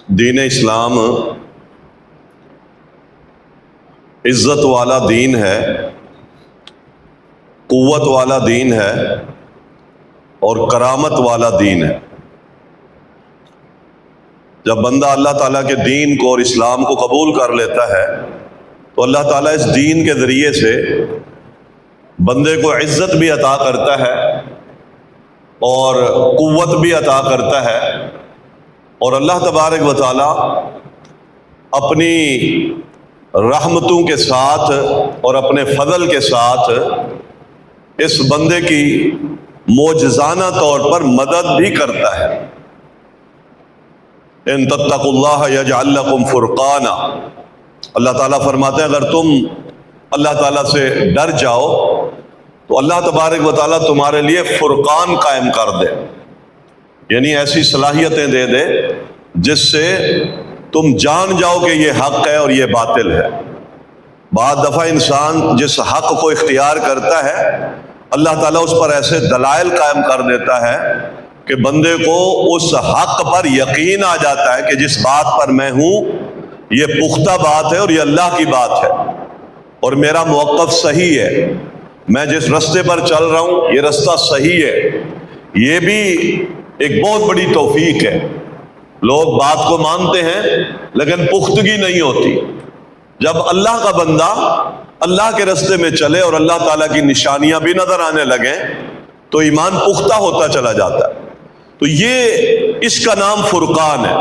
دین اسلام عزت والا دین ہے، قوت والا دین ہے اور کرامت والا دین ہے۔ جب بندہ اللہ تعالیٰ کے دین کو اور اسلام کو قبول کر لیتا ہے تو اللہ تعالیٰ اس دین کے ذریعے سے بندے کو عزت بھی عطا کرتا ہے اور قوت بھی عطا کرتا ہے، اور اللہ تبارک و تعالیٰ اپنی رحمتوں کے ساتھ اور اپنے فضل کے ساتھ اس بندے کی معجزانہ طور پر مدد بھی کرتا ہے۔ ان تتقوا اللہ یجعل لکم فرقانا، اللہ تعالیٰ فرماتے ہیں اگر تم اللہ تعالیٰ سے ڈر جاؤ تو اللہ تبارک و تعالیٰ تمہارے لیے فرقان قائم کر دے، یعنی ایسی صلاحیتیں دے دے جس سے تم جان جاؤ کہ یہ حق ہے اور یہ باطل ہے۔ بعض دفعہ انسان جس حق کو اختیار کرتا ہے اللہ تعالیٰ اس پر ایسے دلائل قائم کر دیتا ہے کہ بندے کو اس حق پر یقین آ جاتا ہے کہ جس بات پر میں ہوں یہ پختہ بات ہے اور یہ اللہ کی بات ہے اور میرا موقف صحیح ہے، میں جس رستے پر چل رہا ہوں یہ رستہ صحیح ہے۔ یہ بھی ایک بہت بڑی توفیق ہے۔ لوگ بات کو مانتے ہیں لیکن پختگی نہیں ہوتی۔ جب اللہ کا بندہ اللہ کے رستے میں چلے اور اللہ تعالیٰ کی نشانیاں بھی نظر آنے لگیں تو ایمان پختہ ہوتا چلا جاتا ہے۔ تو یہ اس کا نام فرقان ہے،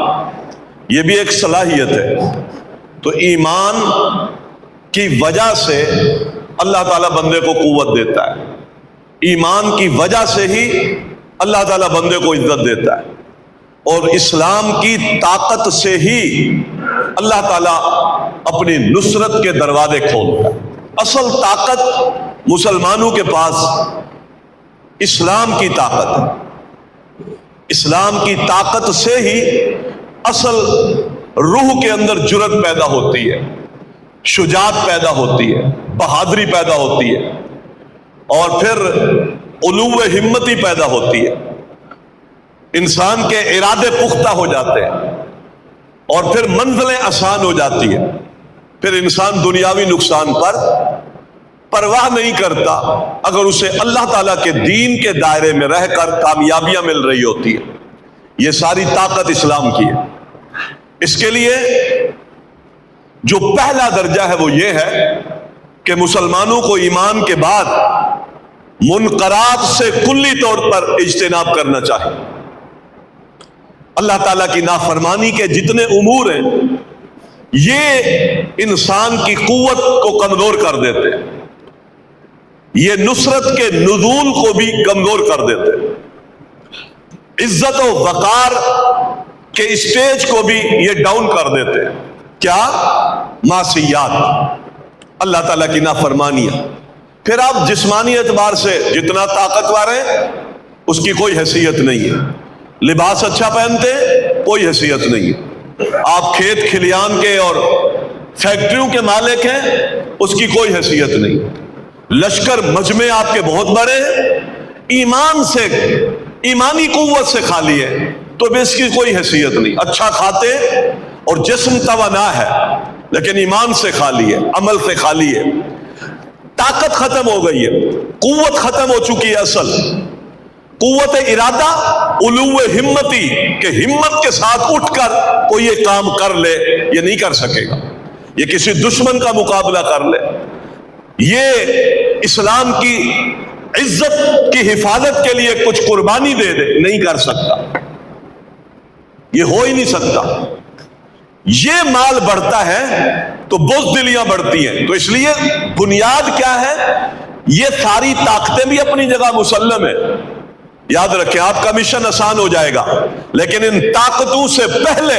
یہ بھی ایک صلاحیت ہے۔ تو ایمان کی وجہ سے اللہ تعالیٰ بندے کو قوت دیتا ہے، ایمان کی وجہ سے ہی اللہ تعالیٰ بندے کو عزت دیتا ہے، اور اسلام کی طاقت سے ہی اللہ تعالیٰ اپنی نصرت کے دروازے کھولتا ہے۔ اصل طاقت مسلمانوں کے پاس اسلام کی طاقت ہے۔ اسلام کی طاقت سے ہی اصل روح کے اندر جرأت پیدا ہوتی ہے، شجاعت پیدا ہوتی ہے، بہادری پیدا ہوتی ہے، اور پھر علو ہمتی پیدا ہوتی ہے۔ انسان کے ارادے پختہ ہو جاتے ہیں اور پھر منزلیں آسان ہو جاتی ہیں۔ پھر انسان دنیاوی نقصان پر پرواہ نہیں کرتا اگر اسے اللہ تعالیٰ کے دین کے دائرے میں رہ کر کامیابیاں مل رہی ہوتی ہیں۔ یہ ساری طاقت اسلام کی ہے۔ اس کے لیے جو پہلا درجہ ہے وہ یہ ہے کہ مسلمانوں کو ایمان کے بعد منکرات سے کلی طور پر اجتناب کرنا چاہیے۔ اللہ تعالیٰ کی نافرمانی کے جتنے امور ہیں یہ انسان کی قوت کو کمزور کر دیتے ہیں، یہ نصرت کے نزول کو بھی کمزور کر دیتے ہیں، عزت و وقار کے اسٹیج کو بھی یہ ڈاؤن کر دیتے ہیں۔ کیا؟ معصیات، اللہ تعالیٰ کی نافرمانیاں۔ پھر آپ جسمانی اعتبار سے جتنا طاقتور ہیں اس کی کوئی حیثیت نہیں ہے، لباس اچھا پہنتے کوئی حیثیت نہیں ہے، آپ کھیت کھلیان کے اور فیکٹریوں کے مالک ہیں اس کی کوئی حیثیت نہیں، لشکر مجمع آپ کے بہت بڑے ہیں، ایمان سے ایمانی قوت سے خالی ہے تو بھی اس کی کوئی حیثیت نہیں۔ اچھا کھاتے اور جسم توانا ہے لیکن ایمان سے خالی ہے، عمل سے خالی ہے، طاقت ختم ہو گئی ہے، قوت ختم ہو چکی ہے۔ اصل قوت ارادہ علو ہمتی کہ ہمت کے ساتھ اٹھ کر کوئی یہ کام کر لے، یہ نہیں کر سکے گا، یہ کسی دشمن کا مقابلہ کر لے، یہ اسلام کی عزت کی حفاظت کے لیے کچھ قربانی دے دے، نہیں کر سکتا، یہ ہو ہی نہیں سکتا۔ یہ مال بڑھتا ہے تو بزدلیاں بڑھتی ہیں۔ تو اس لیے بنیاد کیا ہے؟ یہ ساری طاقتیں بھی اپنی جگہ مسلم ہیں، یاد رکھیں آپ کا مشن آسان ہو جائے گا، لیکن ان طاقتوں سے پہلے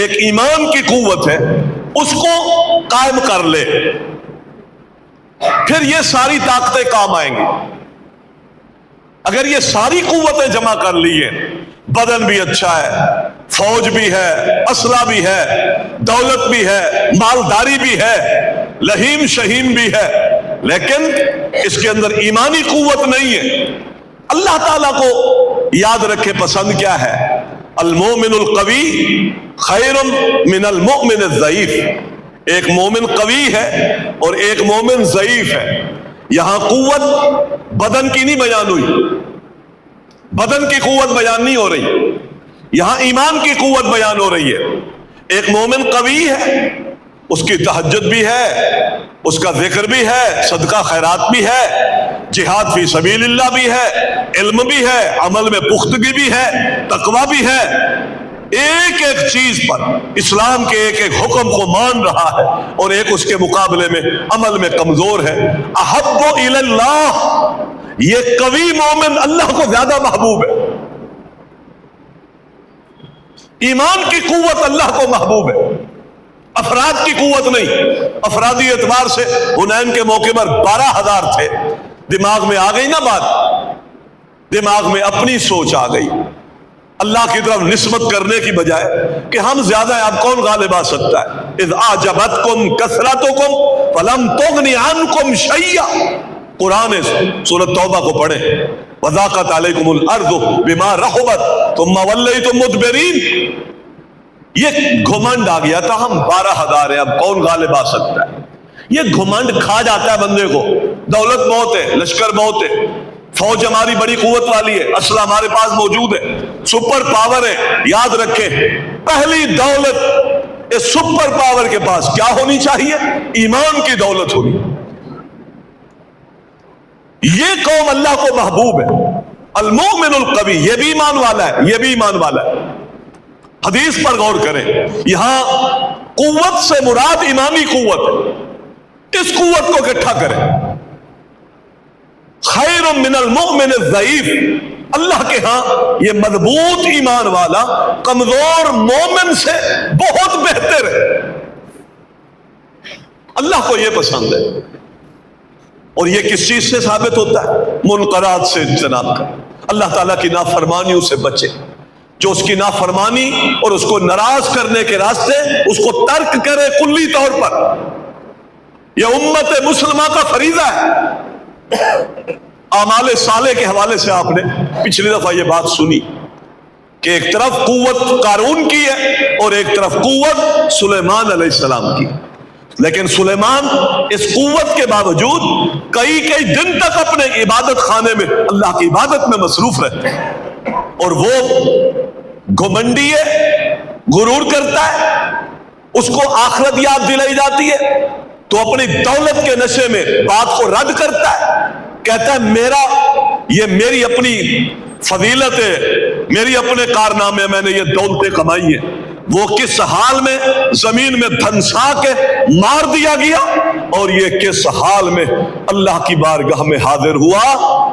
ایک ایمان کی قوت ہے، اس کو قائم کر لے، پھر یہ ساری طاقتیں کام آئیں گی۔ اگر یہ ساری قوتیں جمع کر لی ہیں، بدن بھی اچھا ہے، فوج بھی ہے، اسلحہ بھی ہے، دولت بھی ہے، مالداری بھی ہے، لہیم شہیم بھی ہے، لیکن اس کے اندر ایمانی قوت نہیں ہے۔ اللہ تعالیٰ کو یاد رکھے پسند کیا ہے؟ المومن القوی خیر من المؤمن الضعیف، ایک مومن قوی ہے اور ایک مومن ضعیف ہے۔ یہاں قوت بدن کی نہیں بیان ہوئی، بدن کی قوت بیان نہیں ہو رہی، یہاں ایمان کی قوت بیان ہو رہی ہے۔ ایک مومن قوی ہے، اس کی تہجد بھی ہے، اس کا ذکر بھی ہے، صدقہ خیرات بھی ہے، جہاد فی سبیل اللہ بھی ہے، علم بھی ہے، عمل میں پختگی بھی ہے، تقوی بھی ہے، ایک ایک چیز پر اسلام کے ایک ایک حکم کو مان رہا ہے، اور ایک اس کے مقابلے میں عمل میں کمزور ہے۔ احب الی اللہ، یہ قوی مومن اللہ کو زیادہ محبوب ہے، ایمان کی قوت اللہ کو محبوب ہے، افراد کی قوت نہیں۔ افرادی اعتبار سے حنین کے موقع پر 12,000 تھے، دماغ میں آ گئی نا بات، دماغ میں اپنی سوچ آ گئی، اللہ کی طرف نسبت کرنے کی بجائے کہ ہم زیادہ ہیں، اب کون غالب آ سکتا ہے۔ اذ اعجبتکم کثرتکم فلم تغن عنکم شیئا، قرآن سورۃ توبہ کو پڑھیں، وضاقت علیکم الارض بما رحبت ثم ولیتم مدبرین، یہ گھمنڈ آ گیا تھا، ہم 12,000 ہیں، اب کون غالب آ سکتا ہے۔ یہ گھمنڈ کھا جاتا ہے بندے کو، دولت بہت ہے، لشکر بہت ہے، فوج ہماری بڑی قوت والی ہے، اسلحہ ہمارے پاس موجود ہے، سپر پاور ہے۔ یاد رکھیں، پہلی دولت اس سپر پاور کے پاس کیا ہونی چاہیے؟ ایمان کی دولت ہونی۔ یہ قوم اللہ کو محبوب ہے، المؤمن القوی، یہ بھی ایمان والا ہے، یہ بھی ایمان والا ہے۔ حدیث پر غور کریں، یہاں قوت سے مراد ایمانی قوت ہے، اس قوت کو اکٹھا کریں۔ خیر من المؤمن الضعیف، اللہ کے ہاں یہ مضبوط ایمان والا کمزور مومن سے بہت بہتر ہے، اللہ کو یہ پسند ہے۔ اور یہ کس چیز سے ثابت ہوتا ہے؟ منکرات سے اجتناب کر، اللہ تعالیٰ کی نافرمانیوں سے بچے، جو اس کی نافرمانی اور اس کو ناراض کرنے کے راستے اس کو ترک کرے کلی طور پر۔ یہ امت مسلمہ کا فریضہ ہے۔ اعمال صالح کے حوالے سے آپ نے پچھلی دفعہ یہ بات سنی کہ ایک طرف قوت قارون کی ہے اور ایک طرف قوت سلیمان علیہ السلام کی، لیکن سلیمان اس قوت کے باوجود کئی دن تک اپنے عبادت خانے میں اللہ کی عبادت میں مصروف رہتے ہیں، اور وہ گھمنڈی ہے، غرور کرتا ہے، اس کو آخرت یاد دلائی جاتی ہے تو اپنی دولت کے نشے میں بات کو رد کرتا ہے، کہتا ہے یہ میری اپنی فضیلت ہے، میری اپنے کارنامے، میں نے یہ دولتیں کمائی ہیں۔ وہ کس حال میں زمین میں دھنسا کے مار دیا گیا، اور یہ کس حال میں اللہ کی بارگاہ میں حاضر ہوا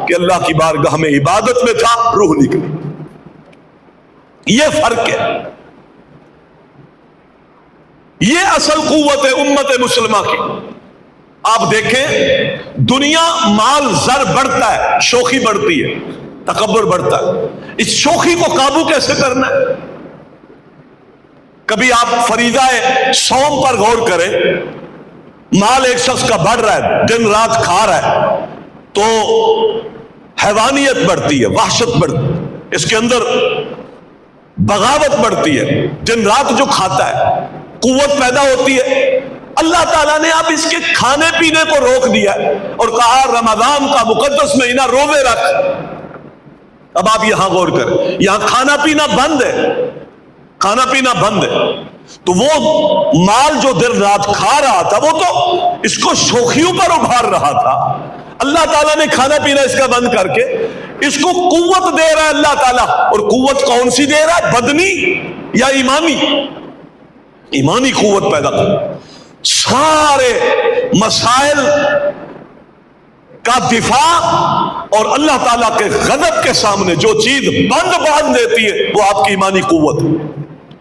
کہ اللہ کی بارگاہ میں عبادت میں تھا، روح نکلی۔ یہ فرق ہے، یہ اصل قوت ہے امت مسلمہ کی۔ آپ دیکھیں، دنیا مال زر بڑھتا ہے، شوخی بڑھتی ہے، تکبر بڑھتا ہے، اس شوخی کو قابو کیسے کرنا ہے؟ کبھی آپ فریضہ صوم پر غور کریں، مال ایک شخص کا بڑھ رہا ہے، دن رات کھا رہا ہے، تو حیوانیت بڑھتی ہے، وحشت بڑھتی ہے، اس کے اندر بغاوت بڑھتی ہے، دن رات جو کھاتا ہے قوت پیدا ہوتی ہے۔ اللہ تعالیٰ نے اب اس کے کھانے پینے کو روک دیا اور کہا رمضان کا مقدس مہینہ روزے رکھ۔ اب آپ یہاں غور کریں، یہاں کھانا پینا بند ہے، کھانا پینا بند ہے، تو وہ مال جو دن رات کھا رہا تھا وہ تو اس کو شوخیوں پر ابھار رہا تھا۔ اللہ تعالیٰ نے کھانا پینا اس کا بند کر کے اس کو قوت دے رہا ہے اللہ تعالیٰ، اور قوت کون سی دے رہا ہے؟ بدنی یا ایمانی؟ ایمانی قوت پیدا کر۔ سارے مسائل کا دفاع اور اللہ تعالیٰ کے غضب کے سامنے جو چیز بند باندھ دیتی ہے وہ آپ کی ایمانی قوت ہے۔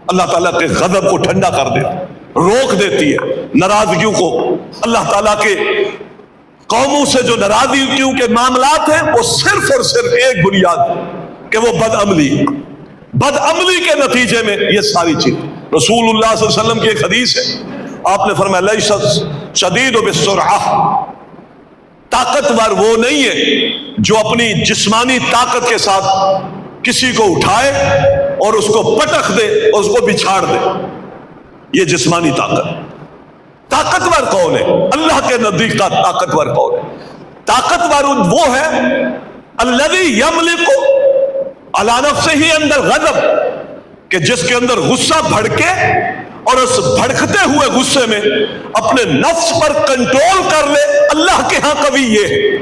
اللہ تعالیٰ کے غضب کو ٹھنڈا کر دیتی ہے، روک دیتی ہے ناراضگیوں کو۔ اللہ تعالیٰ کے قوموں سے جو ناراضگیوں کے معاملات ہیں وہ صرف اور صرف ایک بنیاد ہے کہ وہ بد عملی کے نتیجے میں یہ ساری چیز۔ رسول اللہ صلی اللہ علیہ وسلم کی ایک حدیث ہے، آپ نے فرمایا لیس شدید بالسرعہ، طاقتور وہ نہیں ہے جو اپنی جسمانی طاقت کے ساتھ کسی کو اٹھائے اور اس کو پٹخ دے اور اس کو بچھاڑ دے. یہ جسمانی طاقت. طاقتور کون ہے؟ اللہ کے نزدیک کا طاقتور کون ہے؟ طاقتور وہ ہے الذی یملک علی نفسہ اندر غضب، کہ جس کے اندر غصہ بھڑکے اور اس بھڑکتے ہوئے غصے میں اپنے نفس پر کنٹرول کر لے. اللہ کے ہاں قوی یہ ہے.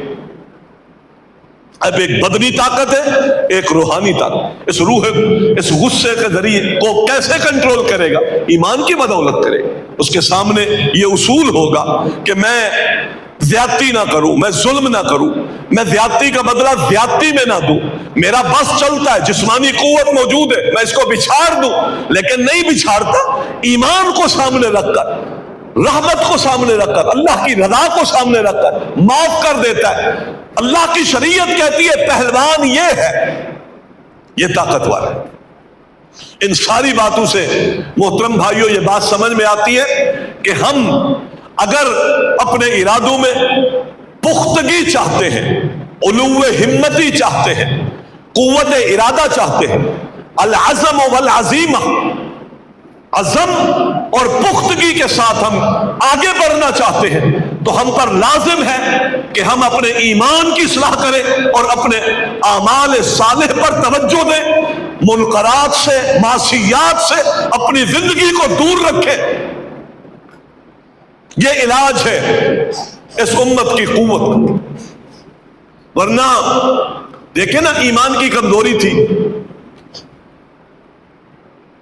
اب ایک بدنی طاقت ہے، ایک روحانی طاقت. اس روح اس غصے کے ذریعے کو کیسے کنٹرول کرے گا؟ ایمان کی بدولت کرے گا. اس کے سامنے یہ اصول ہوگا کہ میں زیادتی نہ کروں، میں ظلم نہ کروں، میں زیادتی کا بدلہ زیادتی میں نہ دوں. میرا بس چلتا ہے، جسمانی قوت موجود ہے، میں اس کو بچھاڑ دوں، لیکن نہیں بچھاڑتا. ایمان کو سامنے رکھ کر، رحمت کو سامنے رکھ کر، اللہ کی رضا کو سامنے رکھ کر معاف کر دیتا ہے. اللہ کی شریعت کہتی ہے پہلوان یہ ہے، یہ طاقتور ہے. ان ساری باتوں سے محترم بھائیوں یہ بات سمجھ میں آتی ہے کہ ہم اگر اپنے ارادوں میں پختگی چاہتے ہیں، علو ہمتی چاہتے ہیں، قوت ارادہ چاہتے ہیں، العزم والعزیمہ، عزم اور پختگی کے ساتھ ہم آگے بڑھنا چاہتے ہیں، تو ہم پر لازم ہے کہ ہم اپنے ایمان کی اصلاح کریں اور اپنے اعمال صالح پر توجہ دیں. منکرات سے، معصیات سے اپنی زندگی کو دور رکھیں. یہ علاج ہے اس امت کی قوت. ورنہ دیکھیں نا، ایمان کی کمزوری تھی.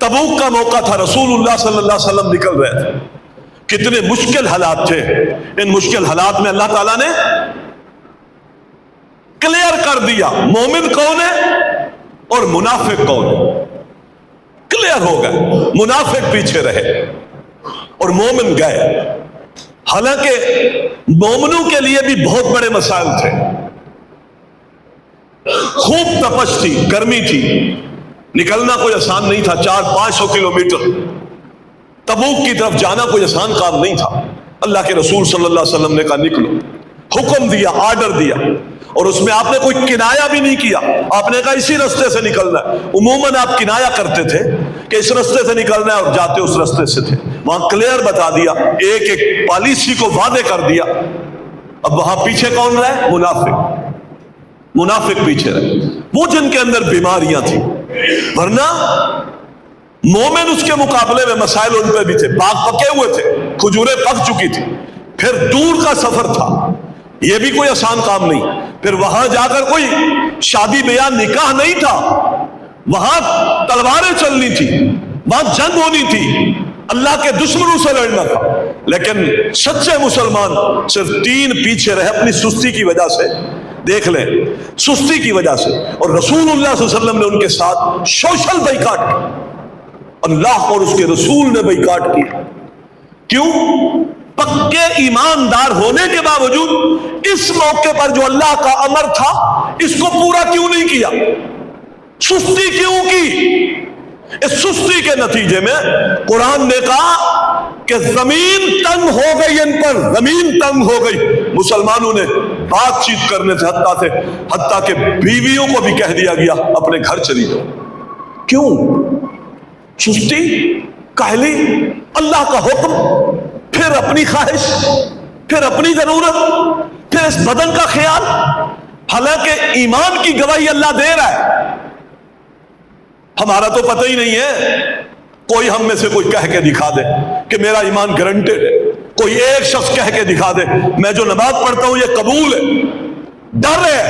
تبوک کا موقع تھا، رسول اللہ صلی اللہ علیہ وسلم نکل رہے تھے. کتنے مشکل حالات تھے. ان مشکل حالات میں اللہ تعالیٰ نے کلیئر کر دیا مومن کون ہے اور منافق کون ہے. کلیئر ہو گئے. منافق پیچھے رہے اور مومن گئے. حالانکہ مومنوں کے لیے بھی بہت بڑے مسائل تھے. خوب تپش تھی، گرمی تھی، نکلنا کوئی آسان نہیں تھا. 400-500 کلومیٹر تبوک کی طرف جانا کوئی آسان کام نہیں تھا. اللہ کے رسول صلی اللہ علیہ وسلم نے کہا نکلو. حکم دیا، آرڈر دیا، اور اس میں آپ نے کوئی کنایا بھی نہیں کیا. آپ نے کہا اسی رستے سے نکلنا ہے. عموماً آپ کنایا کرتے تھے کہ اس رستے سے نکلنا ہے اور جاتے اس رستے سے تھے. وہاں کلیئر بتا دیا، ایک ایک پالیسی کو واضح کر دیا. اب وہاں پیچھے کون رہے؟ منافق. منافق پیچھے رہے، وہ جن کے اندر بیماریاں تھیں. ورنہ مومن اس کے مقابلے میں مسائل ان پہ بھی تھے. باغ پکے ہوئے تھے، کھجوریں پک چکی تھی، پھر دور کا سفر تھا، یہ بھی کوئی آسان کام نہیں. پھر وہاں جا کر کوئی شادی بیاہ نکاح نہیں تھا، وہاں تلواریں چلنی تھی، وہاں جنگ ہونی تھی، اللہ کے دشمنوں سے لڑنا تھا. لیکن سچے مسلمان صرف 3 پیچھے رہے اپنی سستی کی وجہ سے. دیکھ لیں، سستی کی وجہ سے. اور رسول اللہ صلی اللہ علیہ وسلم نے ان کے ساتھ سوشل بائیکاٹ کی. اللہ اور اس کے رسول نے بائیکاٹ کی. کیوں؟ پکے ایماندار ہونے کے باوجود اس موقع پر جو اللہ کا امر تھا اس کو پورا کیوں نہیں کیا؟ سستی کیوں کی؟ اس سستی کے نتیجے میں قرآن نے کہا کہ زمین تنگ ہو گئی. ان پر زمین تنگ ہو گئی. مسلمانوں نے بات چیت کرنے سے حتیٰ کہ بیویوں کو بھی کہہ دیا گیا اپنے گھر چلی جاؤ. کیوں؟ سستی، کاہلی، اللہ کا حکم، پھر اپنی خواہش، پھر اپنی ضرورت، پھر اس بدن کا خیال. حالانکہ ایمان کی گواہی اللہ دے رہا ہے. ہمارا تو پتہ ہی نہیں ہے. کوئی ہم میں سے کوئی کہہ کے دکھا دے کہ میرا ایمان گارنٹیڈ ہے. کوئی ایک شخص کہہ کے دکھا دے میں جو نماز پڑھتا ہوں یہ قبول ہے. ڈر ہے،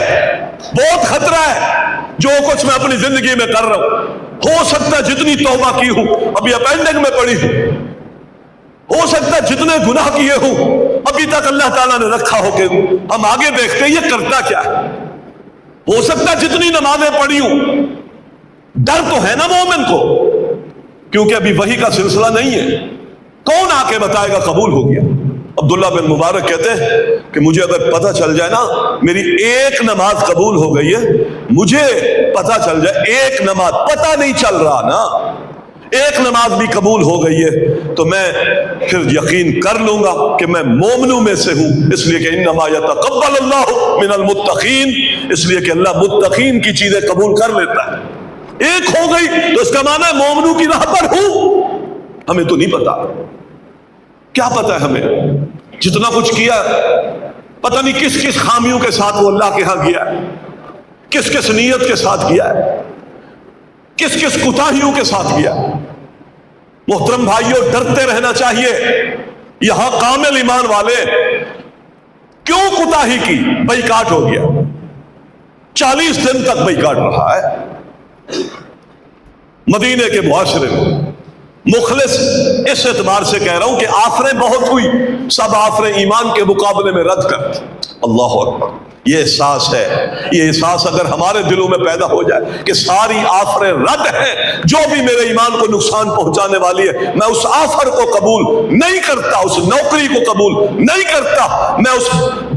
بہت خطرہ ہے جو کچھ میں اپنی زندگی میں کر رہا ہوں. ہو سکتا ہے جتنی توبہ کی ہوں ابھی اپینڈنگ میں پڑی ہوں، ہو سکتا ہے جتنے گناہ کیے ہوں ابھی تک اللہ تعالیٰ نے رکھا ہو کہ ہم آگے دیکھتے ہیں یہ کرتا کیا ہے. ہو سکتا ہے جتنی نمازیں پڑھی ہوں. ڈر تو ہے نا مومن کو، کیونکہ ابھی وحی کا سلسلہ نہیں ہے. کون آ کے بتائے گا قبول ہو گیا؟ عبداللہ بن مبارک کہتے ہیں کہ مجھے اگر پتہ چل جائے نا میری ایک نماز قبول ہو گئی ہے، مجھے پتہ چل جائے ایک نماز، پتہ نہیں چل رہا نا، ایک نماز بھی قبول ہو گئی ہے تو میں پھر یقین کر لوں گا کہ میں مومنوں میں سے ہوں. اس لیے کہ انما یتقبل اللہ من المتقین، اس لیے کہ اللہ متقین کی چیزیں قبول کر لیتا ہے. ایک ہو گئی تو اس کا معنی ہے مومنوں کی راہ پر ہوں. ہمیں تو نہیں پتا. کیا پتا ہے ہمیں؟ جتنا کچھ کیا پتہ نہیں کس کس خامیوں کے ساتھ وہ اللہ کے ہاں گیا ہے، کس کس نیت کے ساتھ گیا ہے، کس کس کوتاہیوں کے ساتھ گیا. محترم بھائیوں، ڈرتے رہنا چاہیے. یہاں کامل ایمان والے کیوں کوتاہی کی؟ بائیکاٹ ہو گیا، 40 دن تک بائیکاٹ رہا ہے مدینے کے معاشرے میں. مخلص اس اعتبار سے کہہ رہا ہوں کہ آفریں بہت ہوئی، سب آفریں ایمان کے مقابلے میں رد کر دی. اللہ اکبر. یہ احساس ہے، یہ احساس اگر ہمارے دلوں میں پیدا ہو جائے کہ ساری آفریں رد ہیں، جو بھی میرے ایمان کو نقصان پہنچانے والی ہے میں اس آفر کو قبول نہیں کرتا، اس نوکری کو قبول نہیں کرتا، میں اس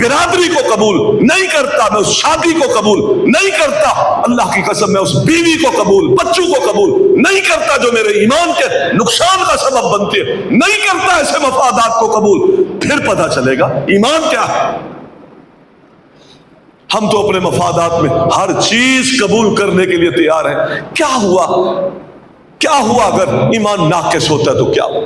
برادری کو قبول نہیں کرتا، میں اس شادی کو قبول نہیں کرتا، اللہ کی قسم میں اس بیوی کو قبول، بچوں کو قبول نہیں کرتا جو میرے ایمان کے نقصان کا سبب بنتے ہیں، نہیں کرتا ایسے مفادات کو قبول. پھر پتہ چلے گا ایمان کیا ہے. ہم تو اپنے مفادات میں ہر چیز قبول کرنے کے لیے تیار ہیں. کیا ہوا اگر ایمان ناقص ہوتا ہے تو کیا ہوا؟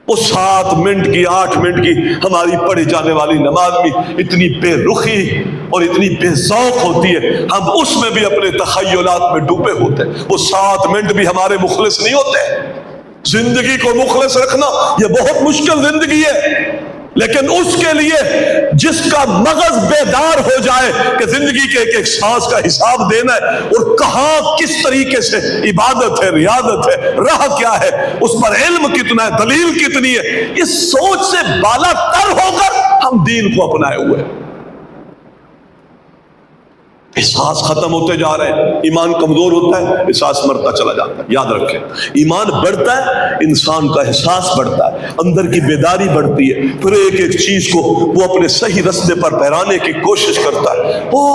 وہ 7 منٹ کی 8 منٹ کی ہماری پڑھی جانے والی نماز بھی اتنی بے رخی اور اتنی بے ذوق ہوتی ہے، ہم اس میں بھی اپنے تخیلات میں ڈوبے ہوتے ہیں. وہ 7 منٹ بھی ہمارے مخلص نہیں ہوتے. زندگی کو مخلص رکھنا یہ بہت مشکل زندگی ہے، لیکن اس کے لیے جس کا مغز بیدار ہو جائے کہ زندگی کے ایک ایک سانس کا حساب دینا ہے اور کہاں کس طریقے سے عبادت ہے، ریاضت ہے، راہ کیا ہے، اس پر علم کتنا ہے، دلیل کتنی ہے، اس سوچ سے بالا تر ہو کر ہم دین کو اپنائے ہوئے. احساس ختم ہوتے جا رہے ہیں، ایمان کمزور ہوتا ہے، احساس مرتا چلا جاتا ہے. یاد رکھیں، ایمان بڑھتا ہے، انسان کا احساس بڑھتا ہے، اندر کی بیداری بڑھتی ہے، پھر ایک ایک چیز کو وہ اپنے صحیح رستے پر پہرانے کی کوشش کرتا ہے، وہ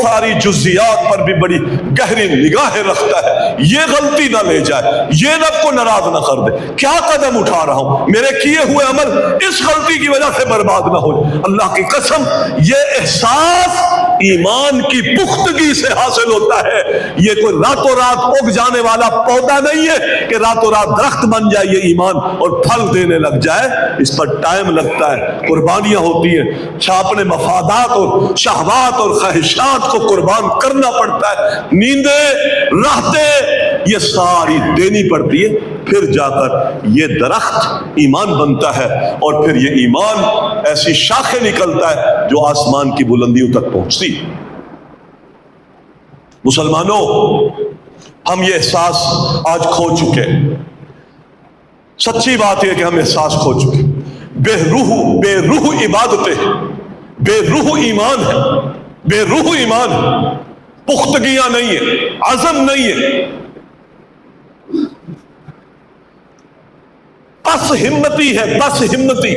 ساری جزیات پر بھی بڑی گہری نگاہیں رکھتا ہے. یہ غلطی نہ لے جائے، یہ رب کو ناراض نہ کر دے، کیا قدم اٹھا رہا ہوں، میرے کیے ہوئے عمل اس غلطی کی وجہ سے برباد نہ ہو جائے. اللہ کی قسم یہ احساس ایمان کی پختگی سے حاصل ہوتا ہے. یہ کوئی راتوں رات اگ جانے والا پودا نہیں ہے کہ راتوں رات درخت بن جائے یہ ایمان اور پھل دینے لگ جائے. اس پر ٹائم لگتا ہے، قربانیاں ہوتی ہیں، اپنے مفادات اور شہوات اور خواہشات کو قربان کرنا پڑتا ہے، نیندیں راحتیں یہ ساری دینی پڑتی ہے. پھر جا کر یہ درخت ایمان بنتا ہے اور پھر یہ ایمان ایسی شاخیں نکلتا ہے جو آسمان کی بلندیوں تک پہنچتی. مسلمانوں، ہم یہ احساس آج کھو چکے. سچی بات یہ کہ ہم احساس کھو چکے. بے روح عبادتیں، بے روح ایمان ہے، بے روح ایمان ہے، پختگیاں نہیں ہے، عزم نہیں ہے، بس ہمتی ہے، بس ہمتی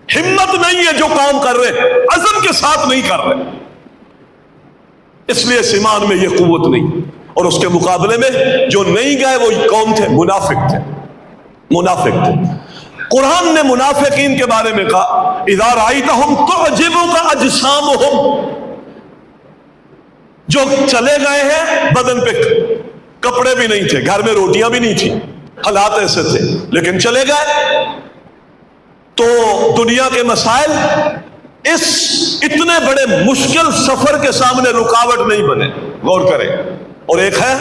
ہمت نہیں ہے. جو کام کر رہے عزم کے ساتھ نہیں کر رہے، اس لیے اس ایمان میں یہ قوت نہیں. اور اس کے مقابلے میں جو نہیں گئے وہ کون تھے؟ منافق تھے، منافق تھے. قرآن نے منافقین کے بارے میں کہا اذا رأیتہم تعجبک اجسامہم، جو چلے گئے ہیں بدن پہ کپڑے بھی نہیں تھے، گھر میں روٹیاں بھی نہیں تھی، حالات ایسے تھے، لیکن چلے گئے تو دنیا کے مسائل اس اتنے بڑے مشکل سفر کے سامنے رکاوٹ نہیں بنے. غور کریں. اور ایک ہے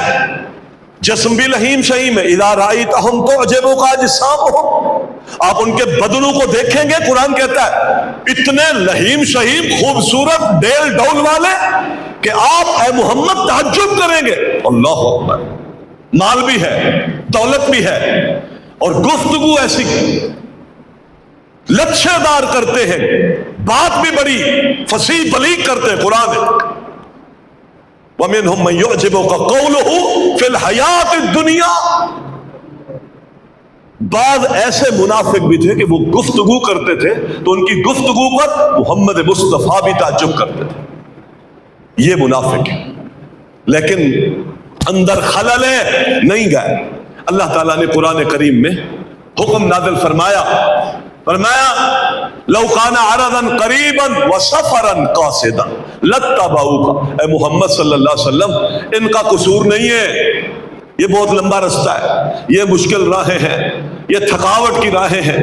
جسم بھی لہیم شہیم ہے. اذا رأیتہم تعجبک اجسامہم، آپ ان کے بدنوں کو دیکھیں گے، قرآن کہتا ہے اتنے لہیم شہیم خوبصورت ڈیل ڈول والے کہ آپ اے محمد تعجب کریں گے. اللہ اکبر. مال بھی ہے، دولت بھی ہے، اور گفتگو ایسی لچھے دار کرتے ہیں، بات بھی بڑی فصیح بلیغ کرتے ہیں. قرآن ہے وَمِنْهُمْ مَنْ يُعْجِبُكَ قَوْلُهُ فِي الْحَيَاةِ الدُّنْيَا. بعض ایسے منافق بھی تھے کہ وہ گفتگو کرتے تھے تو ان کی گفتگو پر محمد مصطفیٰ بھی تعجب کرتے تھے. یہ منافق ہے، لیکن اندر خلل ہے، نہیں گئے. اللہ تعالیٰ نے قرآن کریم میں حکم نازل فرمایا لو کان عرضا قریبا وسفرا قاصدا لاتبعوک، اے محمد صلی اللہ علیہ وسلم ان کا قصور نہیں ہے، یہ بہت لمبا رستہ ہے، یہ مشکل راہیں ہیں، یہ تھکاوٹ کی راہیں ہیں،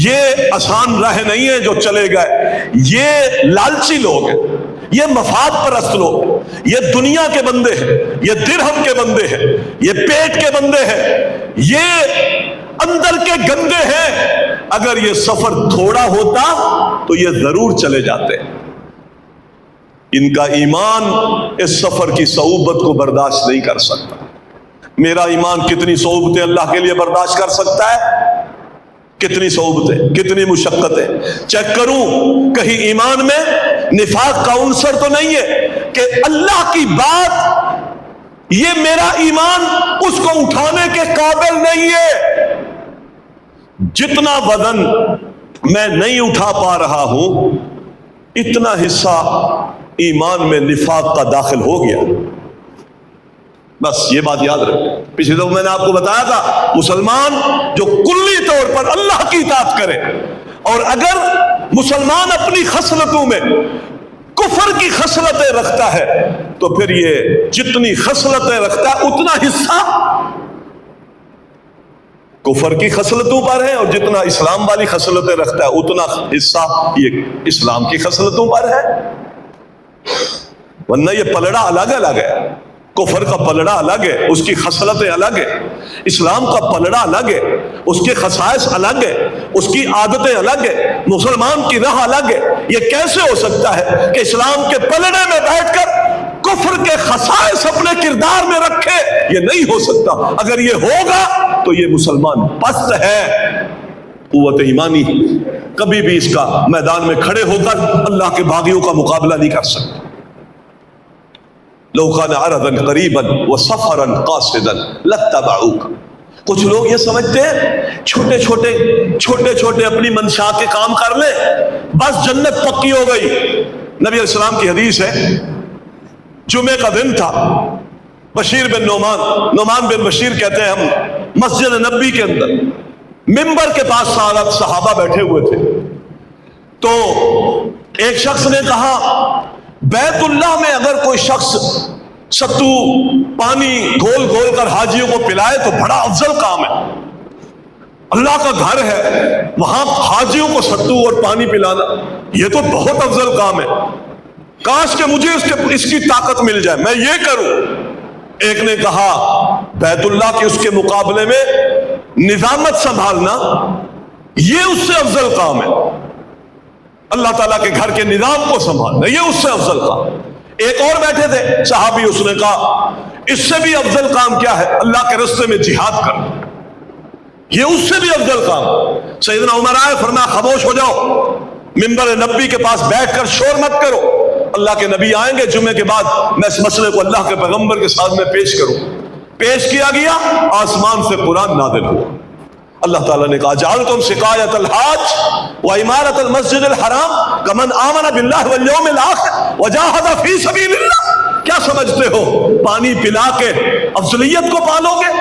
یہ آسان راہیں نہیں ہیں جو چلے گئے، یہ لالچی لوگ ہیں، یہ مفاد پرست لوگ، یہ دنیا کے بندے ہیں، یہ درہم کے بندے ہیں، یہ پیٹ کے بندے ہیں، یہ اندر کے گندے ہیں، اگر یہ سفر تھوڑا ہوتا تو یہ ضرور چلے جاتے۔ ان کا ایمان اس سفر کی صعوبت کو برداشت نہیں کر سکتا۔ میرا ایمان کتنی صعوبتیں اللہ کے لیے برداشت کر سکتا ہے؟ کتنی صعوبتیں، کتنی مشقتیں۔ چیک کروں کہیں ایمان میں نفاق کا عنصر تو نہیں ہے کہ اللہ کی بات یہ میرا ایمان اس کو اٹھانے کے قابل نہیں ہے، جتنا وزن میں نہیں اٹھا پا رہا ہوں اتنا حصہ ایمان میں نفاق کا داخل ہو گیا۔ بس یہ بات یاد رکھیں۔ پچھلی دفعہ میں نے آپ کو بتایا تھا مسلمان جو کلی طور پر اللہ کی اطاعت کرے، اور اگر مسلمان اپنی خصلتوں میں کفر کی خصلتیں رکھتا ہے تو پھر یہ جتنی خصلتیں رکھتا ہے اتنا حصہ کفر کی خصلتوں پر ہے، اور جتنا اسلام والی خصلتیں رکھتا ہے اتنا حصہ یہ اسلام کی خصلتوں پر ہے۔ ورنہ یہ پلڑا الگ الگ ہے، کفر کا پلڑا الگ ہے، اس کی خصلتیں الگ ہے، اسلام کا پلڑا الگ ہے، اس کے خصائص الگ ہے، اس کی عادتیں الگ ہے، مسلمان کی راہ الگ ہے۔ یہ کیسے ہو سکتا ہے کہ اسلام کے پلڑے میں بیٹھ کر کفر کے خصائص اپنے کردار میں رکھے؟ یہ نہیں ہو سکتا۔ اگر یہ ہوگا تو یہ مسلمان پست ہے۔ قوت ایمانی کبھی بھی اس کا میدان میں کھڑے ہو کر اللہ کے باغیوں کا مقابلہ نہیں کر سکتا۔ لو کان عرضا قریبا وسفرا قاصدا لاتبعوک۔ کچھ لوگ یہ سمجھتے ہیں چھوٹے چھوٹے اپنی منشا کے کام کر لیں بس جنت پکی ہو گئی۔ نبی علیہ السلام کی حدیث ہے، جمعے کا دن تھا، بشیر بن نعمان بن بشیر کہتے ہیں ہم مسجد نبی کے اندر ممبر کے پاس صحابہ بیٹھے ہوئے تھے، تو ایک شخص نے کہا بیت اللہ میں اگر کوئی شخص ستو پانی گھول گھول کر حاجیوں کو پلائے تو بڑا افضل کام ہے، اللہ کا گھر ہے وہاں حاجیوں کو ستو اور پانی پلانا یہ تو بہت افضل کام ہے، کاش کہ مجھے اس کی طاقت مل جائے میں یہ کروں۔ ایک نے کہا بیت اللہ کے اس کے مقابلے میں نظامت سنبھالنا یہ اس سے افضل کام ہے، اللہ تعالیٰ کے گھر کے نظام کو سنبھالنا یہ اس سے افضل کام۔ ایک اور بیٹھے تھے صحابی، اس نے کہا اس سے بھی افضل کام کیا ہے، اللہ کے راستے میں جہاد کرنا، یہ اس سے بھی افضل کام۔ سیدنا عمر آئے، فرمایا خاموش ہو جاؤ، ممبر نبی کے پاس بیٹھ کر شور مت کرو، اللہ کے نبی آئیں گے جمعے کے بعد، میں اس مسئلے کو اللہ کے پیغمبر کے سامنے پیش کروں۔ پیش کیا گیا، آسمان سے قرآن نازل ہوا۔ اللہ تعالیٰ نے کہا جعلتم سقایۃ الحاج وعمارۃ المسجد الحرام کمن آمن باللہ والیوم الآخر وجاہد فی سبیل اللہ۔ کیا سمجھتے ہو پانی پلا کے افضلیت کو پالو گے؟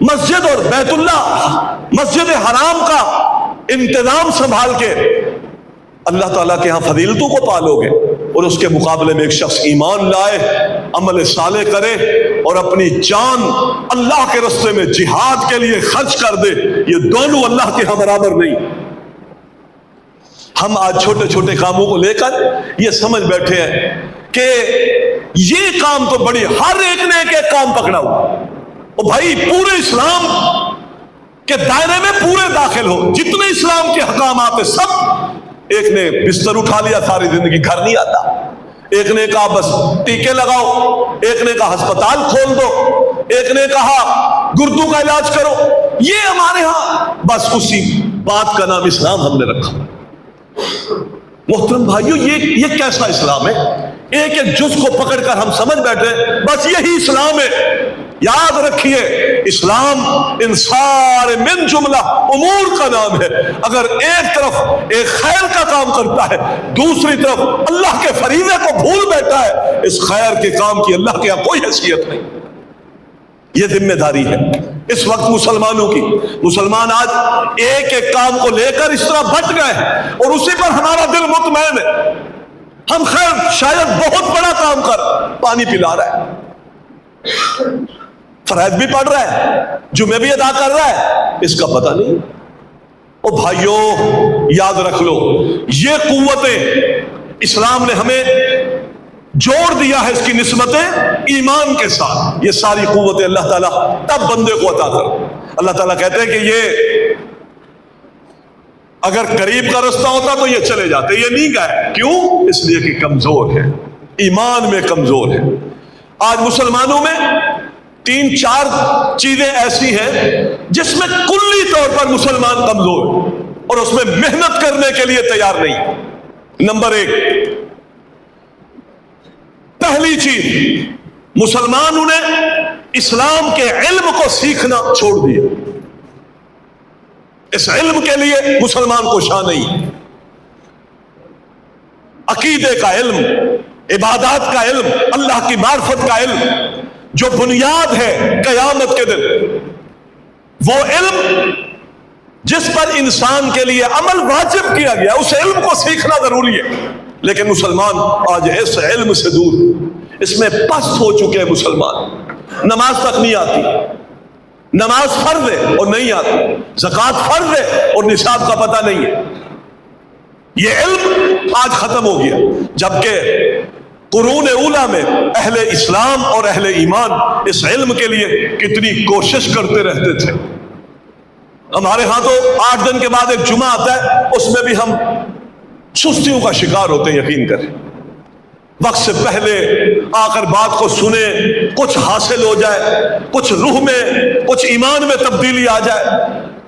مسجد اور بیت اللہ مسجد حرام کا انتظام سنبھال کے اللہ تعالیٰ کے ہاں فضیلتوں کو پالو گے، اور اس کے مقابلے میں ایک شخص ایمان لائے، عمل صالح کرے اور اپنی جان اللہ کے راستے میں جہاد کے لیے خرچ کر دے، یہ دونوں اللہ کے ہاں برابر نہیں۔ ہم آج چھوٹے چھوٹے کاموں کو لے کر یہ سمجھ بیٹھے ہیں کہ یہ کام تو بڑی، ہر ایک نے ایک کام پکڑا ہوا، اور بھائی پورے اسلام کے دائرے میں پورے داخل ہو، جتنے اسلام کے حکامات ہیں سب۔ ایک نے بستر اٹھا لیا، ساری زندگی گھر نہیں آتا، ایک نے کہا بس ٹیکے لگاؤ، ایک نے کہا ہسپتال کھول دو، ایک نے کہا گردوں کا علاج کرو، یہ ہمارے ہاں بس اسی بات کا نام اسلام ہم نے رکھا۔ محترم بھائیو، یہ کیسا اسلام ہے؟ ایک ایک جز کو پکڑ کر ہم سمجھ بیٹھے بس یہی اسلام ہے۔ یاد رکھیے اسلام ان سارے من جملہ امور کا نام ہے۔ اگر ایک طرف ایک خیر کا کام کرتا ہے، دوسری طرف اللہ کے فریضے کو بھول بیٹھا ہے، اس خیر کے کام کی اللہ کے یہاں کوئی حیثیت نہیں۔ یہ ذمہ داری ہے اس وقت مسلمانوں کی. مسلمان آج ایک ایک کام کو لے کر اس طرح بٹ گئے ہیں اور اسی پر ہمارا دل مطمئن ہے. ہم خیر شاید بہت بڑا کام کر پانی پلا رہا ہے, فرائض بھی پڑھ رہا ہے, جمعے بھی ادا کر رہا ہے, اس کا پتہ نہیں. او بھائیوں یاد رکھ لو, یہ قوتیں اسلام نے ہمیں جوڑ دیا ہے, اس کی نسبتیں ایمان کے ساتھ. یہ ساری قوتیں اللہ تعالیٰ تب بندے کو عطا کر. اللہ تعالیٰ کہتے ہیں کہ یہ اگر قریب کا رستہ ہوتا تو یہ چلے جاتے, یہ نہیں گئے. کیوں؟ اس لیے کہ کمزور ہے, ایمان میں کمزور ہے. آج مسلمانوں میں 3-4 چیزیں ایسی ہیں جس میں کلی طور پر مسلمان کمزور ہے اور اس میں محنت کرنے کے لیے تیار نہیں. نمبر 1, پہلی چیز, مسلمانوں نے اسلام کے علم کو سیکھنا چھوڑ دیا. اس علم کے لیے مسلمان کو شان نہیں. عقیدے کا علم, عبادات کا علم, اللہ کی معرفت کا علم, جو بنیاد ہے قیامت کے دن, وہ علم جس پر انسان کے لیے عمل واجب کیا گیا, اس علم کو سیکھنا ضروری ہے. لیکن مسلمان آج اس علم سے دور, اس میں پست ہو چکے ہیں مسلمان. نماز تک نہیں آتی, نماز فرض ہے اور نہیں آتی, زکوٰۃ فرض ہے اور نصاب کا پتہ نہیں ہے. یہ علم آج ختم ہو گیا, جبکہ قرون اولیٰ میں اہل اسلام اور اہل ایمان اس علم کے لیے کتنی کوشش کرتے رہتے تھے. ہمارے ہاں تو 8 دن کے بعد ایک جمعہ آتا ہے, اس میں بھی ہم سستیوں کا شکار ہوتے ہیں. یقین کریں, وقت سے پہلے آ کر بات کو سنیں, کچھ حاصل ہو جائے, کچھ روح میں, کچھ ایمان میں تبدیلی آ جائے,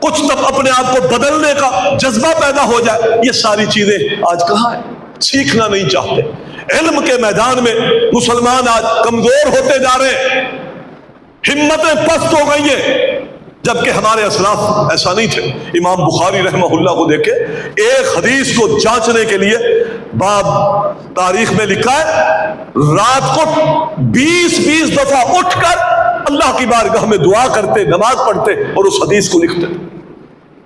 کچھ تب اپنے آپ کو بدلنے کا جذبہ پیدا ہو جائے. یہ ساری چیزیں آج کہاں ہیں؟ سیکھنا نہیں چاہتے. علم کے میدان میں مسلمان آج کمزور ہوتے جا رہے ہیں, ہمتیں پست ہو گئی ہیں, جبکہ ہمارے اسلاف ایسا نہیں تھے. امام بخاری رحمہ اللہ کو دیکھے, ایک حدیث کو جانچنے کے لیے باب تاریخ میں لکھا ہے, رات کو 20 دفعہ اٹھ کر اللہ کی بارگاہ میں دعا کرتے, نماز پڑھتے اور اس حدیث کو لکھتے.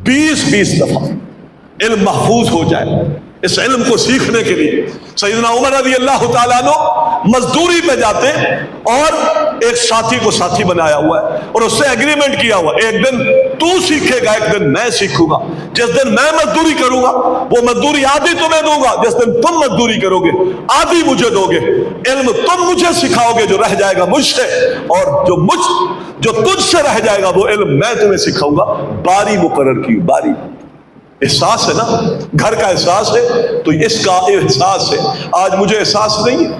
20 دفعہ علم محفوظ ہو جائے. اس علم کو سیکھنے کے لیے سیدنا عمر رضی اللہ تعالیٰ عنہ مزدوری پہ جاتے اور ایک ساتھی کو ساتھی بنایا ہوا ہے اور اس سے ایگریمنٹ کیا ہوا, ایک دن تو سیکھے گا, ایک دن میں سیکھوں گا. جس دن میں مزدوری کروں گا وہ مزدوری آدھی تمہیں دوں گا, جس دن تم مزدوری کرو گے آدھی مجھے دو گے. علم تم مجھے سکھاؤ گے جو رہ جائے گا مجھ سے, اور جو تجھ سے رہ جائے گا وہ علم میں تمہیں سکھاؤں گا. باری مقرر کی, باری. احساس ہے نا, گھر کا احساس ہے تو اس کا احساس ہے. آج مجھے احساس نہیں ہے,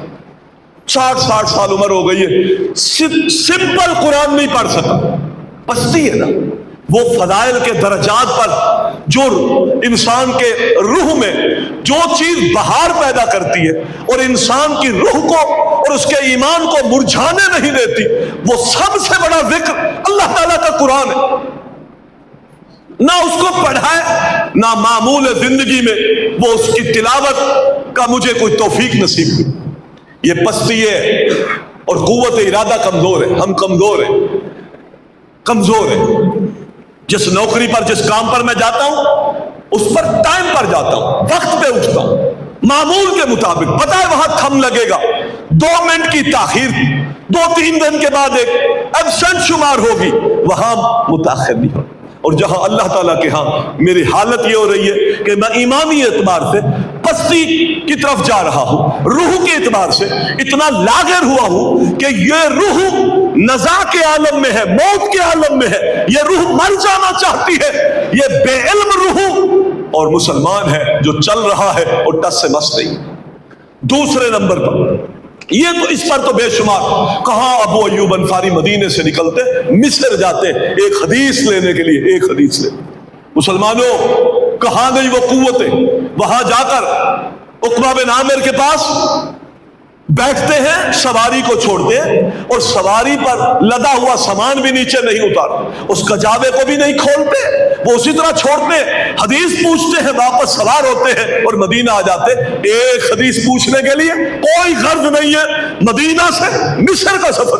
60 سال عمر ہو گئی ہے, سمپل قرآن نہیں پڑھ سکا. پستی ہے نا, وہ فضائل کے درجات پر جو انسان کے روح میں جو چیز بہار پیدا کرتی ہے اور انسان کی روح کو اور اس کے ایمان کو مرجھانے نہیں دیتی, وہ سب سے بڑا ذکر اللہ تعالیٰ کا قرآن ہے. نہ اس کو پڑھائے, نہ معمول زندگی میں وہ اس کی تلاوت کا مجھے کوئی توفیق نصیب ہوئی. یہ پستی ہے اور قوت ارادہ کمزور ہے. ہم کمزور ہیں. جس نوکری پر, جس کام پر میں جاتا ہوں اس پر ٹائم پر جاتا ہوں, وقت پہ اٹھتا ہوں, معمول کے مطابق. پتہ ہے وہاں تھم لگے گا, 2 منٹ کی تاخیر 2-3 دن کے بعد ایک ایبسنٹ شمار ہوگی, وہاں متاخر نہیں ہوگا. اور جہاں اللہ تعالیٰ کے ہاں میری حالت یہ ہو رہی ہے کہ میں ایمانی اعتبار سے پستی کی طرف جا رہا ہوں, روح کے اعتبار سے اتنا لاغر ہوا ہوں کہ یہ روح نزا کے عالم میں ہے, موت کے عالم میں ہے. یہ روح مر جانا چاہتی ہے. یہ بے علم روح اور مسلمان ہے جو چل رہا ہے اور ٹس سے مس نہیں. دوسرے نمبر پر, یہ تو اس پر تو بے شمار, کہاں ابو ایوب انصاری مدینے سے نکلتے مصر جاتے ایک حدیث لینے کے لیے, ایک حدیث لے. مسلمانوں کہاں گئی وہ قوتیں؟ وہاں جا کر عقبہ بن عامر کے پاس بیٹھتے ہیں, سواری کو چھوڑتے ہیں اور سواری پر لدا ہوا سامان بھی نیچے نہیں اتارتے, اس کجاوے کو بھی نہیں کھولتے, وہ اسی طرح چھوڑتے ہیں. حدیث پوچھتے ہیں, واپس سوار ہوتے ہیں اور مدینہ آ جاتے. ایک حدیث پوچھنے کے لیے, کوئی غرض نہیں ہے, مدینہ سے مصر کا سفر.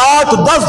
8-10